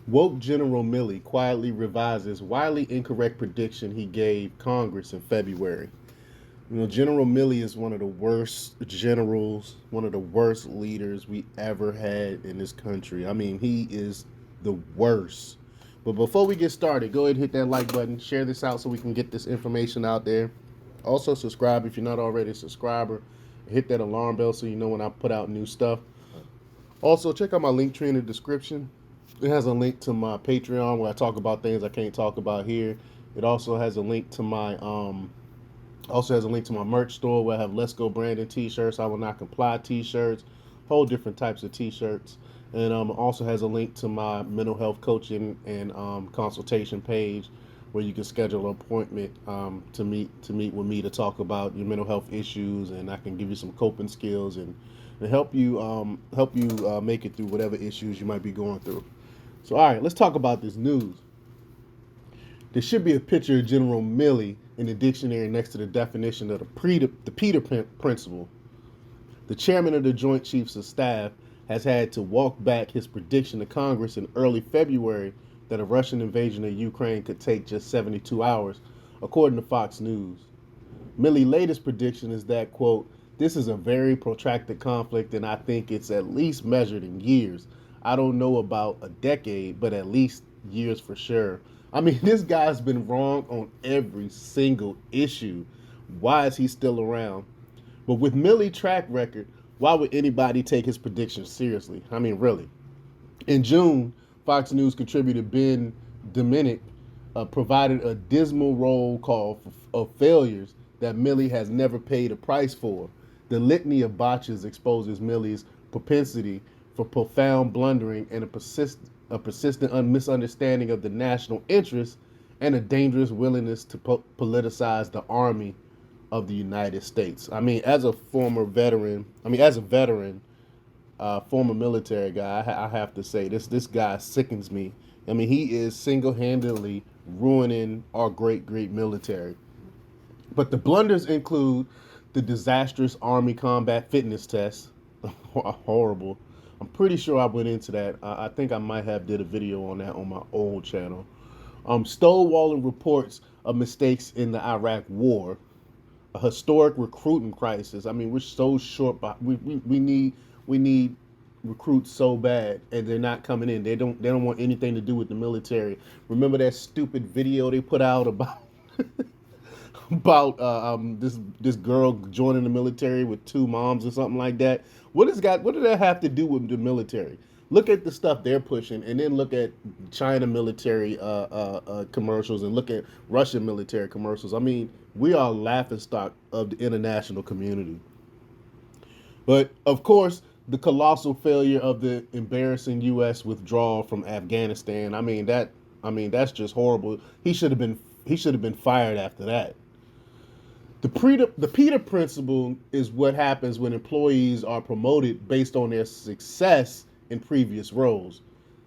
Woke General Milley quietly revises widely incorrect prediction he gave Congress in February. You know, General Milley is one of the worst generals, one of the worst leaders we ever had in this country. I mean, he is the worst. But before we get started, go ahead and hit that like button, share this out so we can get this information out there. Also, subscribe if you're not already a subscriber. Hit that alarm bell so you know when I put out new stuff. Also, check out my link tree in the description. It has a link to my Patreon where I talk about things I can't talk about here. It also has a link to my merch store where I have Let's Go Brandon t-shirts, I Will Not Comply t-shirts, whole different types of t-shirts. And also has a link to my mental health coaching and consultation page where you can schedule an appointment to meet with me to talk about your mental health issues, and I can give you some coping skills and help you make it through whatever issues you might be going through. So, all right, let's talk about this news. There should be a picture of General Milley in the dictionary next to the definition of the Peter Principle. The chairman of the Joint Chiefs of Staff has had to walk back his prediction to Congress in early February that a Russian invasion of Ukraine could take just 72 hours, according to Fox News. Milley's latest prediction is that, quote, this is a very protracted conflict and I think it's at least measured in years. I don't know about a decade, but at least years for sure. I mean, this guy's been wrong on every single issue. Why is he still around? But with Milley's track record, why would anybody take his predictions seriously? I mean, really. In June, Fox News contributor Ben Dominic provided a dismal roll call of failures that Milley has never paid a price for. The litany of botches exposes Milley's propensity for profound blundering and a persistent misunderstanding of the national interest and a dangerous willingness to politicize the army of the United States. I mean, as a veteran, former military guy, I have to say this guy sickens me. I mean, he is single-handedly ruining our great military. But the blunders include the disastrous Army combat fitness test. Horrible. I'm pretty sure I went into that. I think I might have did a video on that on my old channel. Stonewalling reports of mistakes in the Iraq War, a historic recruiting crisis. I mean, we're so short, but we need recruits so bad, and they're not coming in. They don't want anything to do with the military. Remember that stupid video they put out about this girl joining the military with two moms or something like that. What did that have to do with the military? Look at the stuff they're pushing, and then look at China military commercials, and look at Russian military commercials. I mean, we are laughing stock of the international community. But of course, the colossal failure of the embarrassing U.S. withdrawal from Afghanistan. I mean, that's just horrible. He should have been fired after that. The Peter principle is what happens when employees are promoted based on their success in previous roles.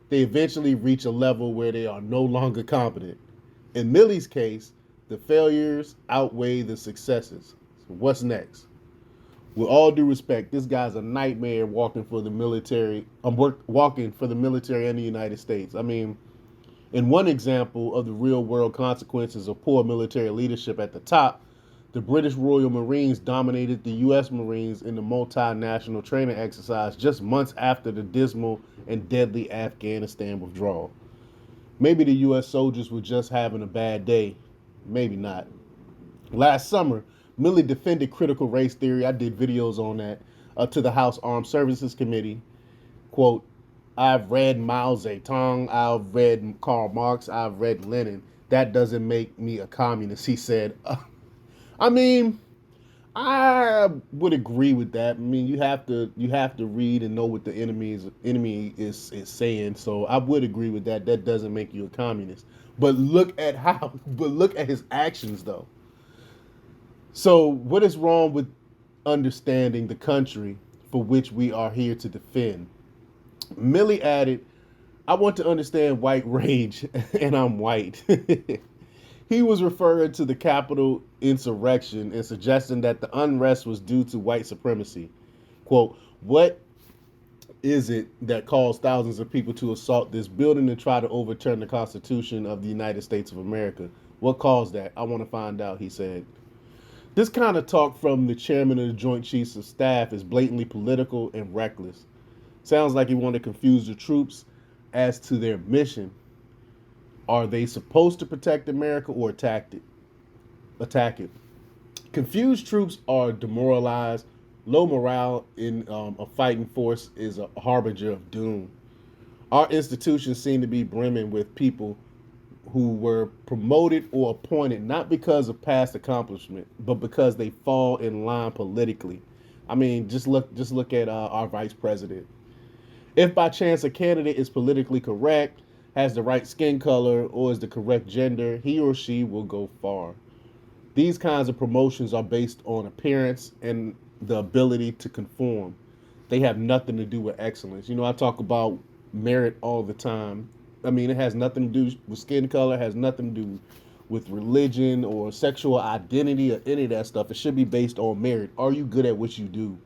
They eventually reach a level where they are no longer competent. In Milley's case, the failures outweigh the successes. So what's next? With all due respect, this guy's a nightmare walking for the military. Walking for the military and the United States. I mean, in one example of the real world consequences of poor military leadership at the top, the British Royal Marines dominated the U.S. Marines in the multinational training exercise just months after the dismal and deadly Afghanistan withdrawal. Maybe the U.S. soldiers were just having a bad day. Maybe not. Last summer, Milley defended critical race theory. I did videos on that to the House Armed Services Committee. Quote, I've read Mao Zedong, I've read Karl Marx, I've read Lenin. That doesn't make me a communist, he said. I mean, I would agree with that. I mean, you have to read and know what the enemy is saying. So I would agree with that. That doesn't make you a communist. But look at his actions though. So what is wrong with understanding the country for which we are here to defend? Milley added, I want to understand white rage, and I'm white. He was referring to the Capitol insurrection and suggesting that the unrest was due to white supremacy. Quote, what is it that caused thousands of people to assault this building and try to overturn the Constitution of the United States of America? What caused that? I want to find out, he said. This kind of talk from the chairman of the Joint Chiefs of Staff is blatantly political and reckless. Sounds like he wanted to confuse the troops as to their mission. Are they supposed to protect America or attack it? Attack it. Confused troops are demoralized. Low morale in a fighting force is a harbinger of doom. Our institutions seem to be brimming with people who were promoted or appointed not because of past accomplishment, but because they fall in line politically. I mean, just look at our vice president. If by chance a candidate is politically correct, has the right skin color, or is the correct gender, he or she will go far. These kinds of promotions are based on appearance and the ability to conform. They have nothing to do with excellence. You know, I talk about merit all the time. I mean, it has nothing to do with skin color, has nothing to do with religion or sexual identity or any of that stuff. It should be based on merit. Are you good at what you do?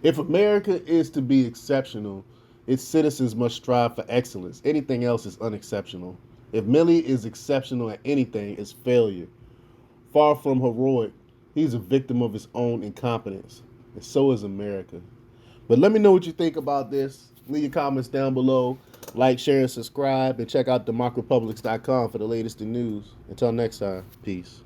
If America is to be exceptional, its citizens must strive for excellence. Anything else is unexceptional. If Milley is exceptional at anything, it's failure. Far from heroic, he's a victim of his own incompetence. And so is America. But let me know what you think about this. Leave your comments down below. Like, share, and subscribe. And check out democrapublics.com for the latest in news. Until next time, peace.